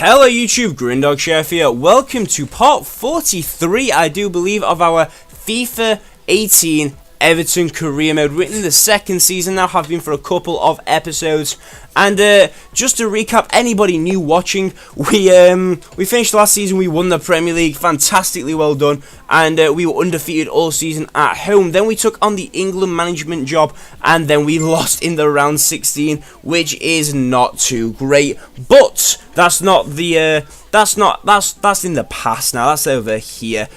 Hello YouTube, Grindog Chef here. Welcome to part 43, I do believe, of our FIFA 18 Everton career mode. We're in the second season now, have been for a couple of episodes. And just to recap, anybody new watching, we finished last season, we won the Premier League, fantastically well done, and we were undefeated all season at home. Then we took on the England management job, and then we lost in the round 16, which is not too great. But that's not the that's in the past now. That's over here.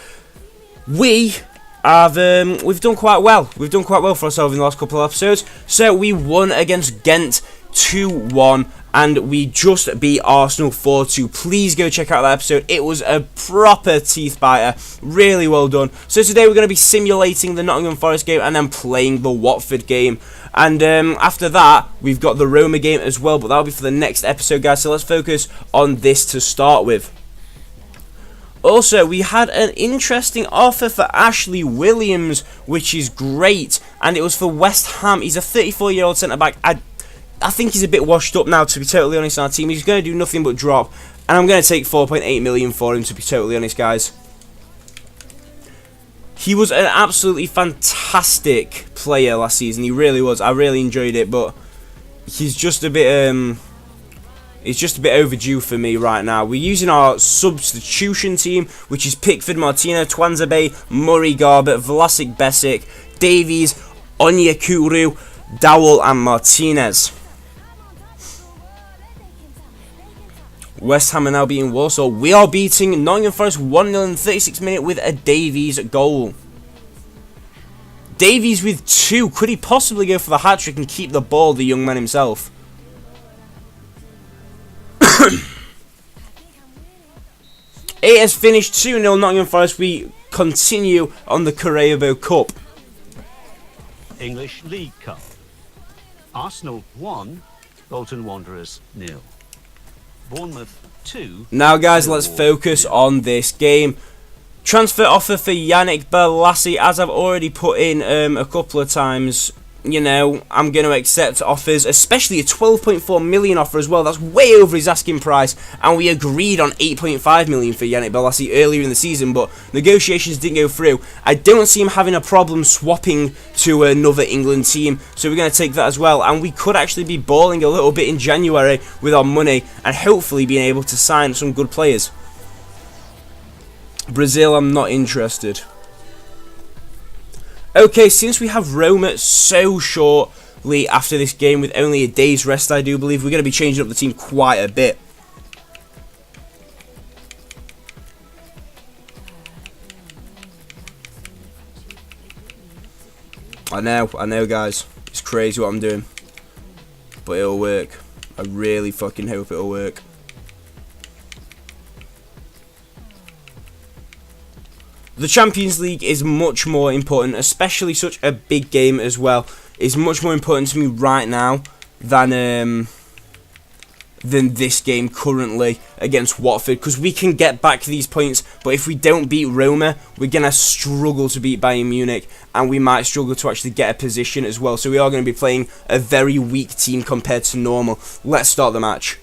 We've done quite well. We've done quite well for ourselves in the last couple of episodes. So we won against Ghent 2-1, and we just beat Arsenal 4-2. Please go check out that episode. It was a proper teeth biter. Really well done. So today we're going to be simulating the Nottingham Forest game and then playing the Watford game. And after that, we've got the Roma game as well, but that'll be for the next episode, guys. So let's focus on this to start with. Also, we had an interesting offer for Ashley Williams, which is great, and it was for West Ham. He's a 34-year-old centre-back. I think he's a bit washed up now, to be totally honest, on our team. He's going to do nothing but drop, and I'm going to take 4.8 million for him, to be totally honest, guys. He was an absolutely fantastic player last season. He really was. I really enjoyed it, but he's just a bit it's just a bit overdue for me right now. We're using our substitution team, which is Pickford, Martina, Twanzebe, Murray, Garbutt, Vlasic, Besic, Davies, Onyekuru, Dowell, and Martinez. West Ham are now beating Warsaw. We are beating Nottingham Forest 1-0 in the 36th minute with a Davies goal. Davies with 2. Could he possibly go for the hat-trick and keep the ball, the young man himself? It has finished 2-0 Nottingham Forest. We continue on the Carabao Cup. English League Cup. Arsenal 1, Bolton Wanderers 0. Bournemouth 2. Now guys, let's focus on this game. Transfer offer for Yannick Bolasie, as I've already put in a couple of times. You know, I'm going to accept offers, especially a 12.4 million offer as well. That's way over his asking price, and we agreed on 8.5 million for Yannick Bolasie earlier in the season, but negotiations didn't go through. I don't see him having a problem swapping to another England team, so we're going to take that as well, and we could actually be balling a little bit in January with our money, and hopefully being able to sign some good players. Brazil, I'm not interested. Okay, since we have Roma so shortly after this game with only a day's rest, I do believe, we're going to be changing up the team quite a bit. I know guys, it's crazy what I'm doing, but it'll work. I really fucking hope it'll work. The Champions League is much more important, especially such a big game as well. It's much more important to me right now than this game currently against Watford, because we can get back these points, but if we don't beat Roma, we're going to struggle to beat Bayern Munich, and we might struggle to actually get a position as well. So we are going to be playing a very weak team compared to normal. Let's start the match.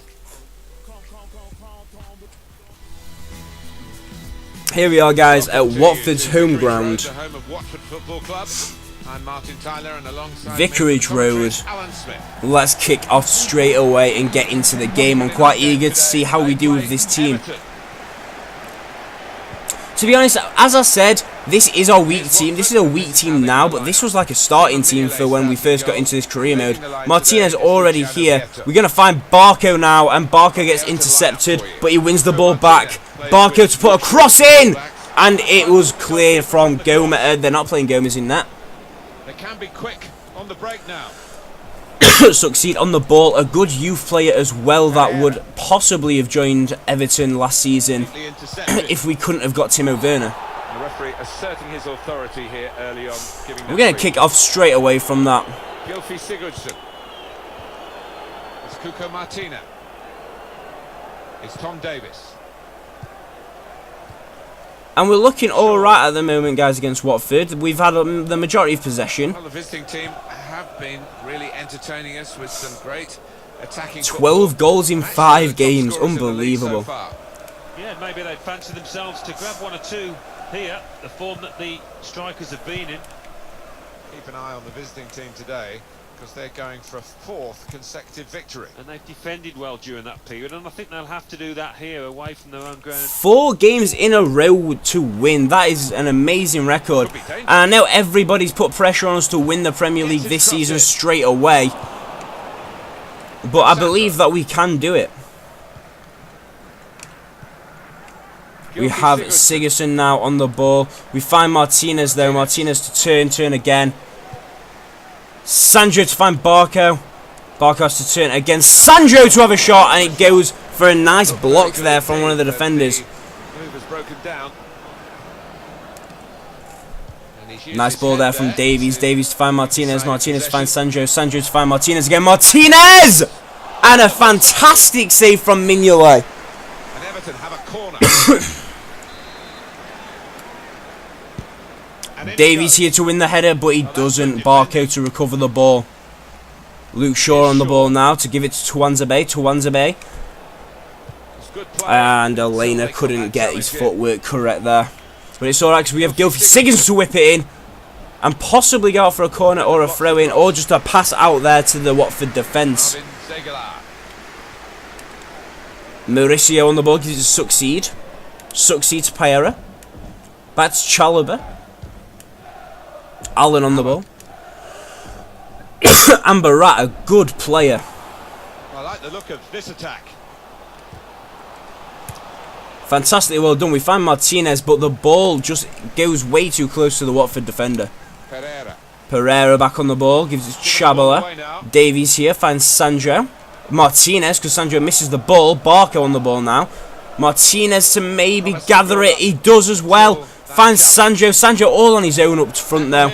Here we are, guys, at Watford's home ground. Vicarage Road. Let's kick off straight away and get into the game. I'm quite eager to see how we do with this team. To be honest, as I said, this is our weak team. This is a weak team now, but this was like a starting team for when we first got into this career mode. Martinez already here. We're going to find Barco now, and Barco gets intercepted, but he wins the ball back. Barco to put a cross in, and it was clear from Gomez. They're not playing Gomez in that. They can be quick on the break now. Succeed on the ball. A good youth player as well that would possibly have joined Everton last season if we couldn't have got Timo Werner. The referee asserting his authority here early on. We're going to kick off straight away from that. Gylfi Sigurdsson. It's Cuco Martina. It's Tom Davis. And we're looking alright at the moment, guys, against Watford. We've had the majority of possession. Well, the visiting team have been really entertaining us with some great attacking 12 goals in football. 5 Actually, games. the top scorers in the league so Unbelievable. far. Yeah, maybe they'd fancy themselves to grab 1 or 2 here, the form that the strikers have been in. Keep an eye on the visiting team today, because they're going for a 4th consecutive victory. And they've defended well during that period, and I think they'll have to do that here, away from their own ground. 4 games in a row to win. That is an amazing record. And I know everybody's put pressure on us to win the Premier League this season straight away. But I believe that we can do it. We have Sigurdsson now on the ball. We find Martinez though. Martinez to turn again. Sandro to find Barco. Barco has to turn again. Sandro to have a shot, and it goes for a nice block there from one of the defenders. Move has broken down. Nice ball there from Davies. Davies to find Martinez. Martinez to find Sandro. Sandro to find Martinez again. Martinez! And a fantastic save from Mignolet. And Everton have a corner. Davies here to win the header, but he doesn't. Barco to recover the ball. Luke Shaw on the ball now to give it to Tuanzebe. And Elena couldn't get his footwork correct there. But it's alright because we have Gforce-GTX to whip it in. And possibly go out for a corner or a throw in, or just a pass out there to the Watford defence. Mauricio on the ball gives it to Succeed. Succeed to Pereira. Back to Chalobah. Allen on the ball. And Barat, a good player. I like the look of this attack. Fantastically well done. We find Martinez, but the ball just goes way too close to the Watford defender. Pereira back on the ball, gives it to Chabola. Davies here, finds Sandro. Martinez, because Sandro misses the ball. Barco on the ball now. Martinez to maybe gather it. He does as well. Finds Sandro. Sandro all on his own up front now.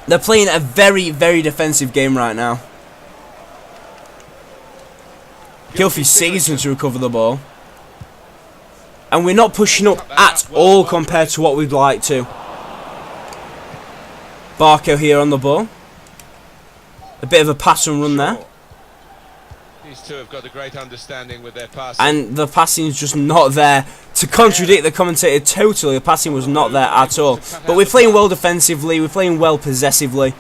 They're playing a very, very defensive game right now. Gforce-GTX to recover the ball. And we're not pushing up at all compared to what we'd like to. Barco here on the ball. A bit of a pass and run there. These two have got a great understanding with their passing. And the passing's just not there. To contradict the commentator totally, the passing was not there at all. But we're playing well defensively, we're playing well possessively.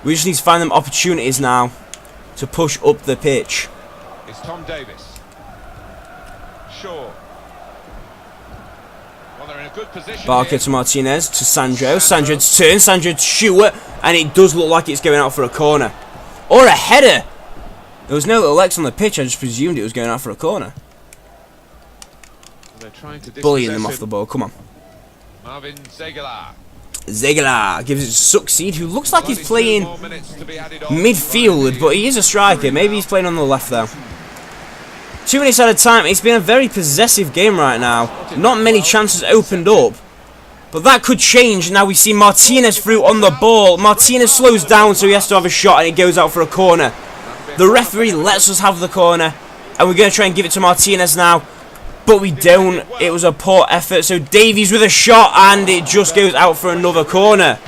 We just need to find them opportunities now to push up the pitch. It's Tom Davis. Shaw. Well, they're in a good position. Barker to Martinez, to Sandro. Sandro to turn, Sandro to shoot it. And it does look like it's going out for a corner. Or a header. There was no little X on the pitch, I just presumed it was going out for a corner. They're trying to bullying them off the ball, come on. Marvin Zegala. Zegala gives it to Succeed, who looks like he's playing midfield, but he is a striker. Maybe he's playing on the left though. 2 minutes at a time. It's been a very possessive game right now. Not many chances opened up. But that could change. Now we see Martinez through on the ball. Martinez slows down, so he has to have a shot, and it goes out for a corner. The referee lets us have the corner, and we're going to try and give it to Martinez now. But we don't. It was a poor effort. So Davies with a shot, and it just goes out for another corner.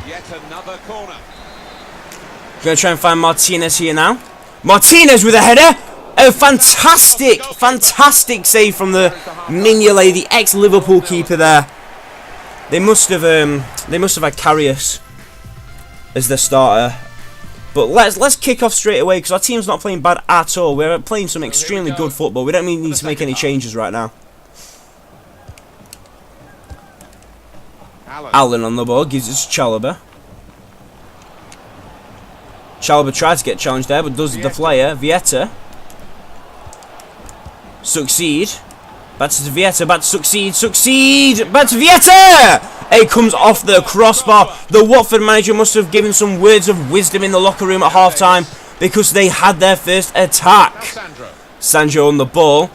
Going to try and find Martinez here now. Martinez with a header. A fantastic, fantastic save from the Mignolet, the ex-Liverpool keeper there. They must have had Karius as their starter. But let's kick off straight away because our team's not playing bad at all. We're playing some extremely good football. We don't need to make any changes right now. Allen on the ball, gives it to Chalobah. Chalobah tried to get challenged there, but does the player. Vieta. Succeed. Back to Vieta, back to Succeed. Succeed! Back to Vieta! It comes off the crossbar. The Watford manager must have given some words of wisdom in the locker room at half-time because they had their first attack. Sandro on the ball.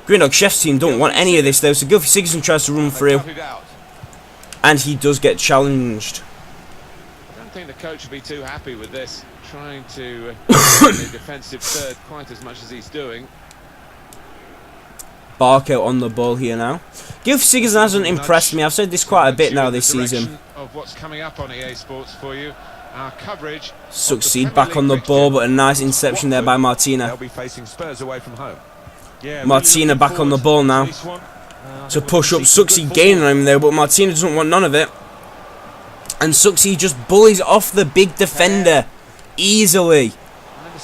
Greendog Chef's team don't want any of this though, so Gforce-GTX tries to run through. And he does get challenged. I don't think the coach would be too happy with this, trying to the defensive third quite as much as he's doing. Barco on the ball here now. Gforce-GTX hasn't impressed me. I've said this quite a bit now this season. Of what's coming up on EA Sports for you, Our coverage. Succeed back on the ball, but a nice interception there by Martina. They'll be facing Spurs away from home. Yeah, Martina really back on the ball now to push up. Succeed gaining on him there, but Martina doesn't want none of it. And Succeed just bullies off the big defender easily.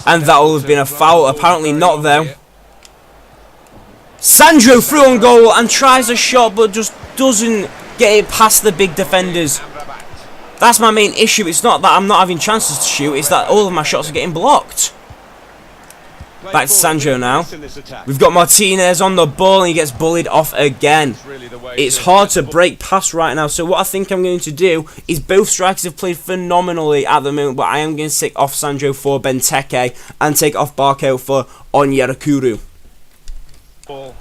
And that will have been a foul. Apparently not though. Sandro through on goal and tries a shot, but just doesn't get it past the big defenders. That's my main issue. It's not that I'm not having chances to shoot, it's that all of my shots are getting blocked. Back to Sandro now. We've got Martinez on the ball and he gets bullied off again. It's hard to break past right now, so what I think I'm going to do is both strikers have played phenomenally at the moment, but I am going to take off Sandro for Benteke and take off Barco for Onyekuru. Ball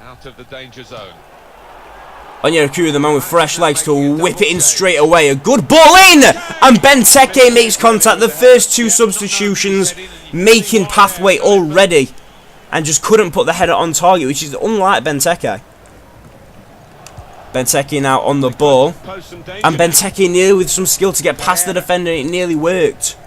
out of the danger zone. Onyekuru, the man with fresh legs, to whip it in straight away. A good ball in! And Benteke makes contact. The first two substitutions making pathway already. And just couldn't put the header on target, which is unlike Benteke. Benteke now on the ball. And Benteke nearly with some skill to get past the defender. It nearly worked.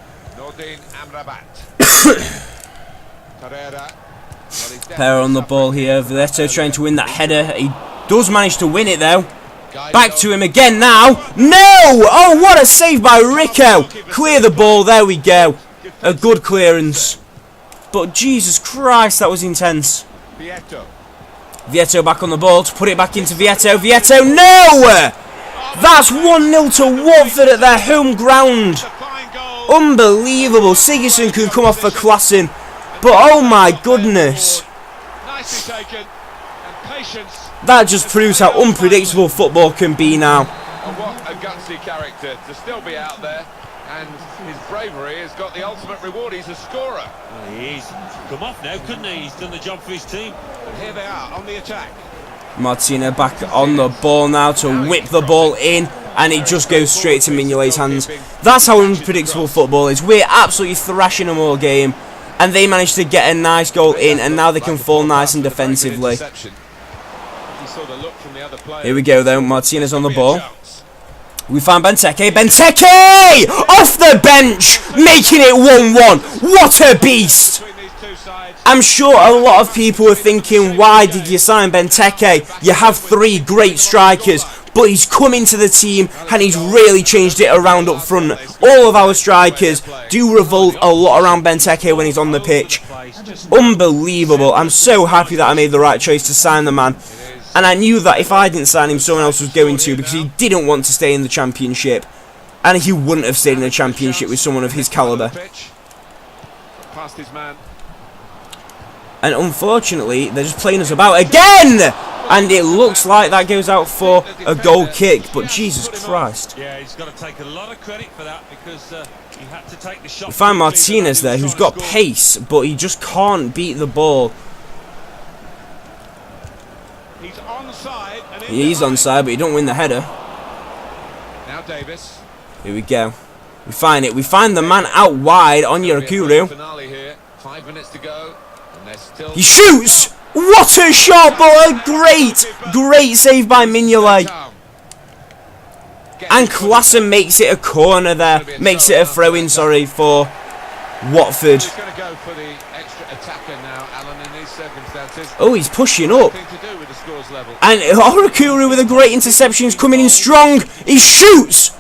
Pair on the ball here. Vieto trying to win that header. He does manage to win it though. Back to him again now. No! Oh, what a save by Rico. Clear the ball. There we go. A good clearance. But Jesus Christ, that was intense. Vieto back on the ball to put it back into Vieto. Vieto, no! That's 1-0 to Watford at their home ground. Unbelievable. Sigurdsson could come off for classing. But oh my goodness. Nicely taken. And patience. That just proves how unpredictable football can be now. And what a gutsy character to still be out there, and his bravery has got the ultimate reward. He's a scorer. Well, he's come off now, couldn't he? He's done the job for his team. And here they are on the attack. Martina back on the ball now to whip the ball in, and it just goes straight to Mignolet's hands. That's how unpredictable football is. We're absolutely thrashing them all game, and they managed to get a nice goal in, and now they can fall nice and defensively. Here we go though, Martinez on the ball. We found Benteke. Benteke! Off the bench! Making it 1-1. What a beast! I'm sure a lot of people are thinking, why did you sign Benteke? You have three great strikers. But he's come into the team and he's really changed it around up front. All of our strikers do revolve a lot around Benteke when he's on the pitch. Unbelievable. I'm so happy that I made the right choice to sign the man. And I knew that if I didn't sign him, someone else was going to, because he didn't want to stay in the Championship. And he wouldn't have stayed in the Championship with someone of his calibre. And unfortunately, they're just playing us about again! And it looks like that goes out for a goal kick, but Jesus Christ. Yeah, he's got to take a lot of credit for that, because he had to take the shot. We find Martinez there, who's got pace, but he just can't beat the ball. He's onside. He's onside, but he don't win the header. Now Davis. Here we go. We find it. We find the man out wide on Onyekuru. 5 minutes to go. He shoots! What a shot, but a great save by Mignolet. And Klassen makes it a corner there. Makes it a throw-in, sorry, for Watford. Oh, he's pushing up. And Onyekuru with a great interception is coming in strong. He shoots!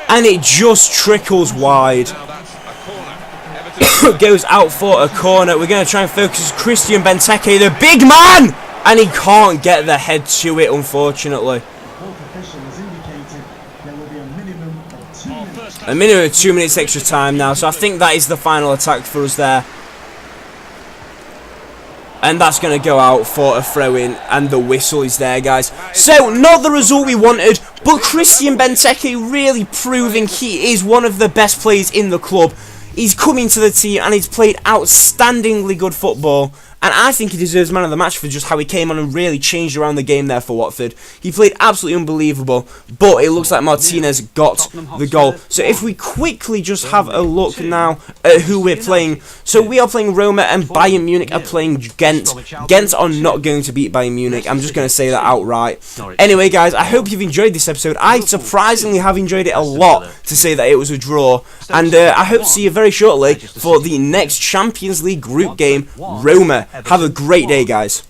And it just trickles wide. Goes out for a corner. We're going to try and focus Christian Benteke, the big man! And he can't get the head to it, unfortunately. A minimum of 2 minutes extra time now, so I think that is the final attack for us there. And that's going to go out for a throw-in, and the whistle is there, guys. So, not the result we wanted, but Christian Benteke really proving he is one of the best players in the club. He's come into the team and he's played outstandingly good football, and I think he deserves man of the match for just how he came on and really changed around the game there for Watford. He played absolutely unbelievable, but it looks like Martinez got the goal. So if we quickly just have a look now at who we're playing. So we are playing Roma and Bayern Munich are playing Ghent. Ghent are not going to beat Bayern Munich. I'm just going to say that outright. Anyway, guys, I hope you've enjoyed this episode. I surprisingly have enjoyed it a lot to say that it was a draw. And I hope to see you very shortly for the next Champions League group game, Roma. Have a great day, guys.